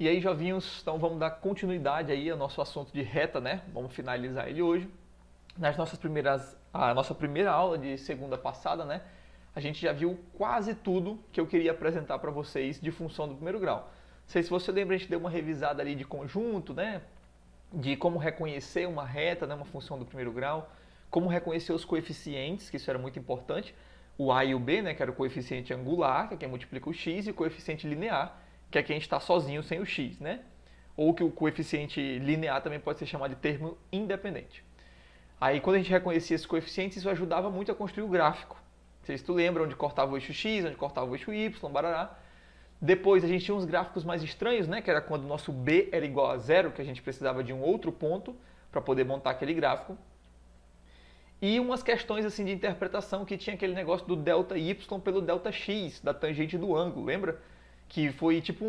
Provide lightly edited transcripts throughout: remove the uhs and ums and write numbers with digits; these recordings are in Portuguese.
E aí, jovinhos, então vamos dar continuidade aí ao nosso assunto de reta, né? Vamos finalizar ele hoje. A nossa primeira aula de segunda passada, né? A gente já viu quase tudo que eu queria apresentar para vocês de função do primeiro grau. Não sei se você lembra, a gente deu uma revisada ali de conjunto, né? De como reconhecer uma reta, né? Uma função do primeiro grau, como reconhecer os coeficientes, que isso era muito importante. O A e o B, né? Que era o coeficiente angular, que é quem multiplica o x, e o coeficiente linear, que é quem está sozinho sem o x, né? Ou que o coeficiente linear também pode ser chamado de termo independente. Aí quando a gente reconhecia esses coeficientes, isso ajudava muito a construir o gráfico. Não sei se tu lembra onde cortava o eixo x, onde cortava o eixo y, barará. Depois a gente tinha uns gráficos mais estranhos, né? Que era quando o nosso b era igual a zero, que a gente precisava de um outro ponto para poder montar aquele gráfico. E umas questões assim de interpretação que tinha aquele negócio do delta y pelo delta x, da tangente do ângulo, lembra? Que foi tipo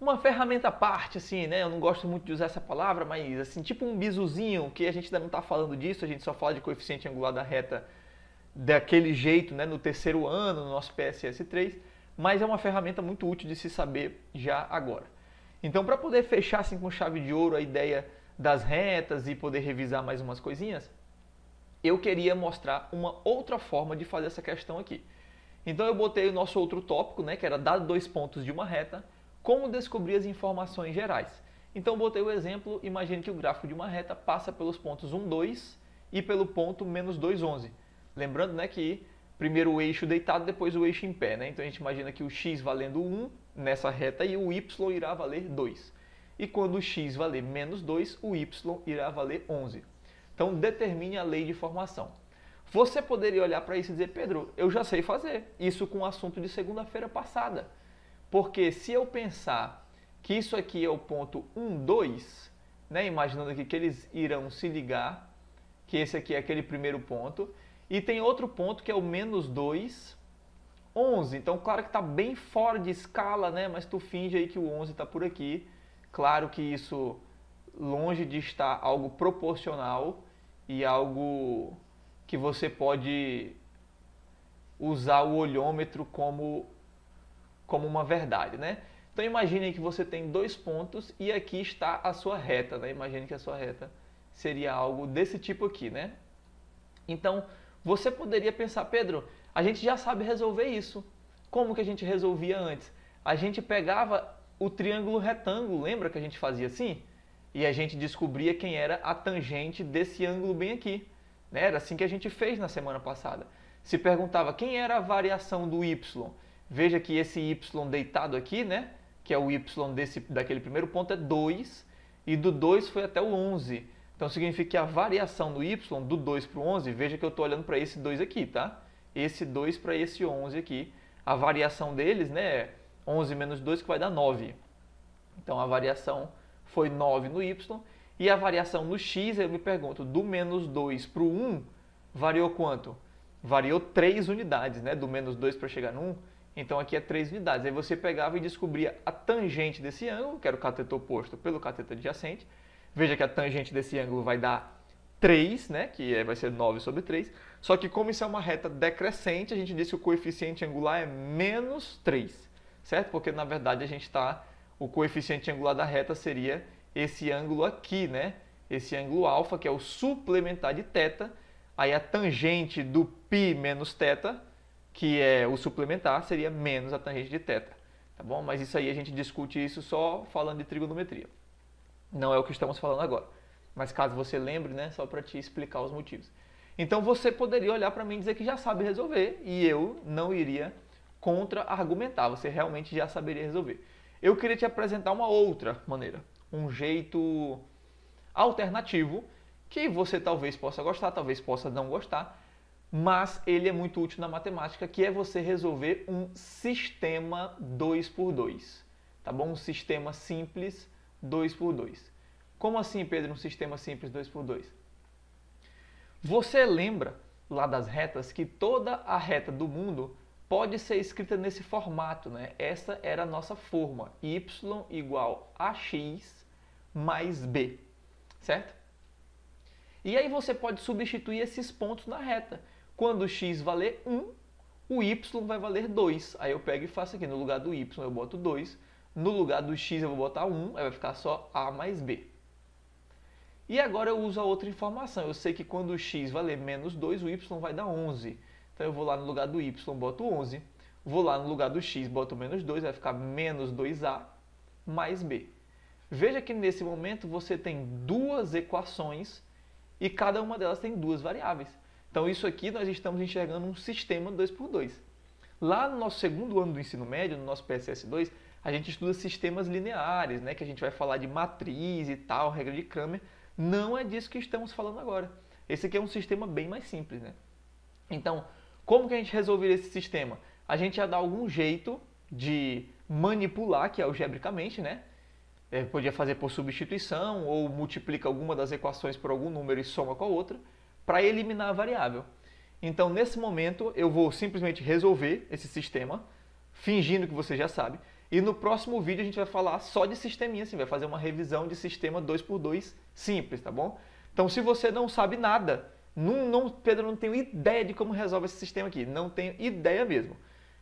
uma ferramenta à parte, assim, né? Eu não gosto muito de usar essa palavra, mas assim, tipo um bisuzinho, que a gente ainda não está falando disso, a gente só fala de coeficiente angular da reta daquele jeito, né? No terceiro ano, no nosso PSS3, mas é uma ferramenta muito útil de se saber já agora. Então, para poder fechar assim com chave de ouro a ideia das retas e poder revisar mais umas coisinhas, eu queria mostrar uma outra forma de fazer essa questão aqui. Então eu botei o nosso outro tópico, né, que era dado dois pontos de uma reta, como descobrir as informações gerais. Então botei o exemplo, imagine que o gráfico de uma reta passa pelos pontos 1, 2 e pelo ponto menos 2, 11. Lembrando, né, que primeiro o eixo deitado, depois o eixo em pé, né? Então a gente imagina que o x valendo 1 nessa reta e o y irá valer 2. E quando o x valer menos 2, o y irá valer 11. Então determine a lei de formação. Você poderia olhar para isso e dizer, Pedro, eu já sei fazer isso com o assunto de segunda-feira passada. Porque se eu pensar que isso aqui é o ponto 1, 2, né, imaginando aqui que eles irão se ligar, que esse aqui é aquele primeiro ponto, e tem outro ponto que é o menos 2, 11. Então, claro que está bem fora de escala, né, mas tu finge aí que o 11 está por aqui. Claro que isso longe de estar algo proporcional e algo que você pode usar o olhômetro como uma verdade, né? Então imagine que você tem dois pontos e aqui está a sua reta, né? Imagine que a sua reta seria algo desse tipo aqui, né? Então você poderia pensar, Pedro, a gente já sabe resolver isso. Como que a gente resolvia antes? A gente pegava o triângulo retângulo, lembra que a gente fazia assim? E a gente descobria quem era a tangente desse ângulo bem aqui. Né? Era assim que a gente fez na semana passada. Se perguntava quem era a variação do y. Veja que esse y deitado aqui, né, que é o y daquele primeiro ponto, é 2, e do 2 foi até o 11. Então significa que a variação do y, do 2 para o 11, veja que eu estou olhando para esse 2 aqui, tá? Esse 2 para esse 11 aqui. A variação deles, né, é 11 menos 2, que vai dar 9. Então a variação foi 9 no y, e a variação no x, eu me pergunto, do menos 2 para o 1, variou quanto? Variou 3 unidades, né? Do menos 2 para chegar no 1. Então aqui é 3 unidades. Aí você pegava e descobria a tangente desse ângulo, que era o cateto oposto pelo cateto adjacente. Veja que a tangente desse ângulo vai dar 3, né? Que vai ser 9 sobre 3. Só que como isso é uma reta decrescente, a gente disse que o coeficiente angular é menos 3. Certo? Porque na verdade a gente está... O coeficiente angular da reta seria esse ângulo aqui, né? Esse ângulo alfa, que é o suplementar de θ. Aí a tangente do π menos θ, que é o suplementar, seria menos a tangente de θ. Tá bom? Mas isso aí a gente discute isso só falando de trigonometria. Não é o que estamos falando agora. Mas caso você lembre, né, só para te explicar os motivos. Então você poderia olhar para mim e dizer que já sabe resolver, e eu não iria contra-argumentar. Você realmente já saberia resolver. Eu queria te apresentar uma outra maneira, um jeito alternativo, que você talvez possa gostar, talvez possa não gostar, mas ele é muito útil na matemática, que é você resolver um sistema 2x2. Tá bom? Um sistema simples 2x2. Como assim, Pedro, um sistema simples 2x2? Você lembra lá das retas que toda a reta do mundo pode ser escrita nesse formato, né? Essa era a nossa forma, y igual a x mais b, certo? E aí você pode substituir esses pontos na reta. Quando x valer 1, o y vai valer 2. Aí eu pego e faço aqui, no lugar do y eu boto 2, No lugar do x eu vou botar 1, aí vai ficar só a mais b. E agora eu uso a outra informação. Eu sei que quando o x valer menos 2, o y vai dar 11. Então eu vou lá no lugar do y, boto 11. Vou lá no lugar do x, boto menos 2, vai ficar menos 2a mais b. Veja que nesse momento você tem duas equações e cada uma delas tem duas variáveis. Então isso aqui nós estamos enxergando um sistema 2x2. Lá no nosso segundo ano do ensino médio, no nosso PSS2, a gente estuda sistemas lineares, né, que a gente vai falar de matriz e tal, regra de Cramer. Não é disso que estamos falando agora. Esse aqui é um sistema bem mais simples, né? Então, como que a gente resolveria esse sistema? A gente ia dar algum jeito de manipular, que é algebricamente, né? Podia fazer por substituição ou multiplica alguma das equações por algum número e soma com a outra para eliminar a variável. Então, nesse momento, eu vou simplesmente resolver esse sistema, fingindo que você já sabe. E no próximo vídeo a gente vai falar só de sisteminha, assim, vai fazer uma revisão de sistema 2x2 simples, tá bom? Então, se você não sabe nada, Pedro, não tenho ideia de como resolve esse sistema aqui, não tenho ideia mesmo.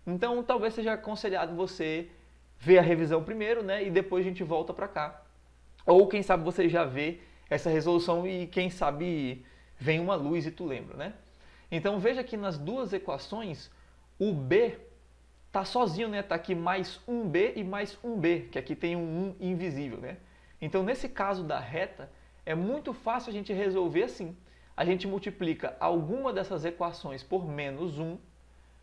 Então, talvez seja aconselhado você ver a revisão primeiro, né? E depois a gente volta para cá. Ou, quem sabe, você já vê essa resolução e, quem sabe, vem uma luz e tu lembra, né? Então, veja que nas duas equações, o b está sozinho, né? Está aqui mais 1b e mais 1b, que aqui tem um 1 invisível, né? Então, nesse caso da reta, é muito fácil a gente resolver assim. A gente multiplica alguma dessas equações por menos 1.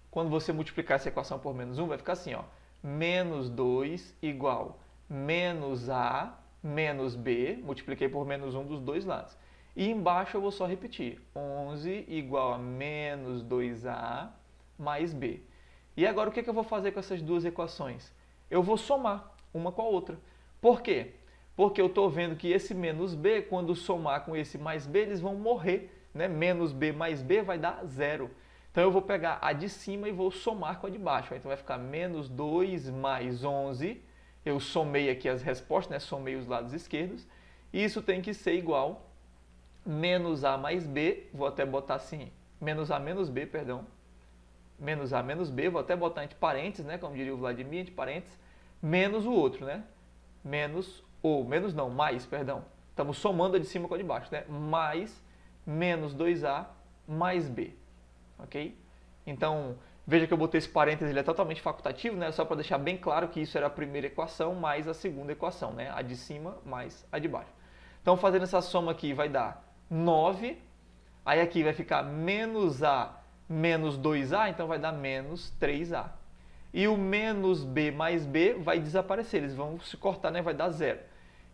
Quando você multiplicar essa equação por menos 1, vai ficar assim, ó. Menos 2 igual menos a menos b. Multipliquei por menos 1 dos dois lados. E embaixo eu vou só repetir. 11 igual a menos 2a mais b. E agora o que eu vou fazer com essas duas equações? Eu vou somar uma com a outra. Por quê? Porque eu estou vendo que esse menos b, quando somar com esse mais b, eles vão morrer, né? Menos b mais b vai dar zero. Então eu vou pegar a de cima e vou somar com a de baixo. Então vai ficar menos 2 mais 11. Eu somei aqui as respostas, né? Somei os lados esquerdos. E isso tem que ser igual menos a mais b, vou até botar assim, menos a menos b, perdão. Menos a menos b, vou até botar entre parênteses, né? Como diria o Vladimir, entre parênteses. Menos o outro, né? Mais, perdão. Estamos somando a de cima com a de baixo, né? Mais menos 2a mais b. Ok? Então, veja que eu botei esse parênteses, ele é totalmente facultativo, né? Só para deixar bem claro que isso era a primeira equação mais a segunda equação, né? A de cima mais a de baixo. Então, fazendo essa soma aqui, vai dar 9. Aí aqui vai ficar menos a menos 2a, então vai dar menos 3a. E o menos b mais b vai desaparecer, eles vão se cortar, né? Vai dar zero.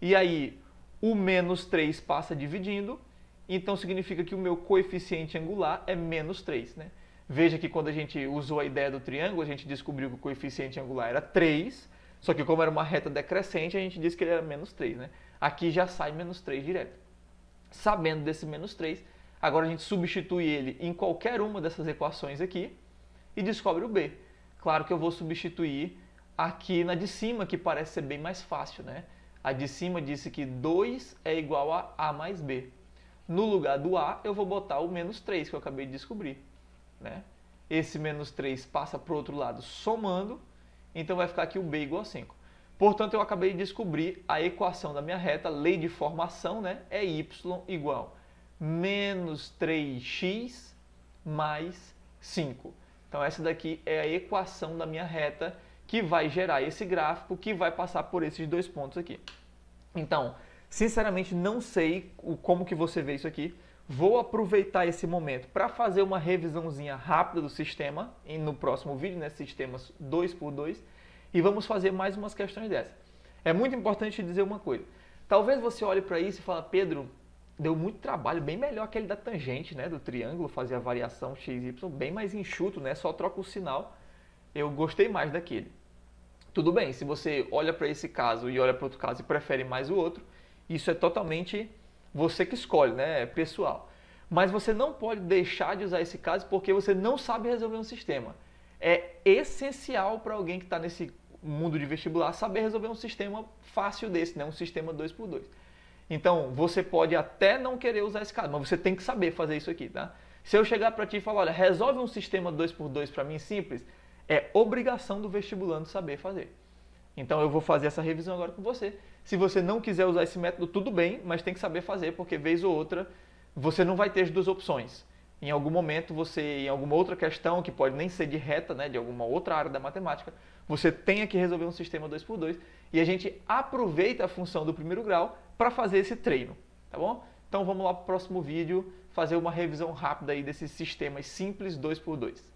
E aí, o menos 3 passa dividindo, então significa que o meu coeficiente angular é menos 3, né? Veja que quando a gente usou a ideia do triângulo, a gente descobriu que o coeficiente angular era 3, só que como era uma reta decrescente, a gente disse que ele era menos 3, né? Aqui já sai menos 3 direto. Sabendo desse menos 3, agora a gente substitui ele em qualquer uma dessas equações aqui e descobre o b. Claro que eu vou substituir aqui na de cima, que parece ser bem mais fácil, né? A de cima disse que 2 é igual a a mais b. No lugar do a, eu vou botar o menos 3, que eu acabei de descobrir, né? Esse menos 3 passa para o outro lado somando, então vai ficar aqui o b igual a 5. Portanto, eu acabei de descobrir a equação da minha reta, lei de formação, né? É y igual menos 3x mais 5. Então, essa daqui é a equação da minha reta que vai gerar esse gráfico que vai passar por esses dois pontos aqui. Então, sinceramente, não sei como que você vê isso aqui. Vou aproveitar esse momento para fazer uma revisãozinha rápida do sistema no próximo vídeo, né? Sistemas 2x2. E vamos fazer mais umas questões dessas. É muito importante dizer uma coisa. Talvez você olhe para isso e fale, Pedro, deu muito trabalho, bem melhor aquele da tangente, né? Do triângulo, fazer a variação x, y, bem mais enxuto, né? Só troca o sinal. Eu gostei mais daquele. Tudo bem, se você olha para esse caso e olha para outro caso e prefere mais o outro, isso é totalmente você que escolhe, né? É pessoal. Mas você não pode deixar de usar esse caso porque você não sabe resolver um sistema. É essencial para alguém que está nesse mundo de vestibular saber resolver um sistema fácil desse, né? Um sistema 2x2. Então, você pode até não querer usar esse caso, mas você tem que saber fazer isso aqui, tá? Se eu chegar para ti e falar, olha, resolve um sistema 2x2 para mim simples, é obrigação do vestibulando saber fazer. Então eu vou fazer essa revisão agora com você. Se você não quiser usar esse método, tudo bem, mas tem que saber fazer, porque vez ou outra você não vai ter as duas opções. Em algum momento em alguma outra questão, que pode nem ser de reta, né, de alguma outra área da matemática, você tenha que resolver um sistema 2x2 e a gente aproveita a função do primeiro grau para fazer esse treino, tá bom? Então vamos lá para o próximo vídeo fazer uma revisão rápida aí desses sistemas simples 2x2.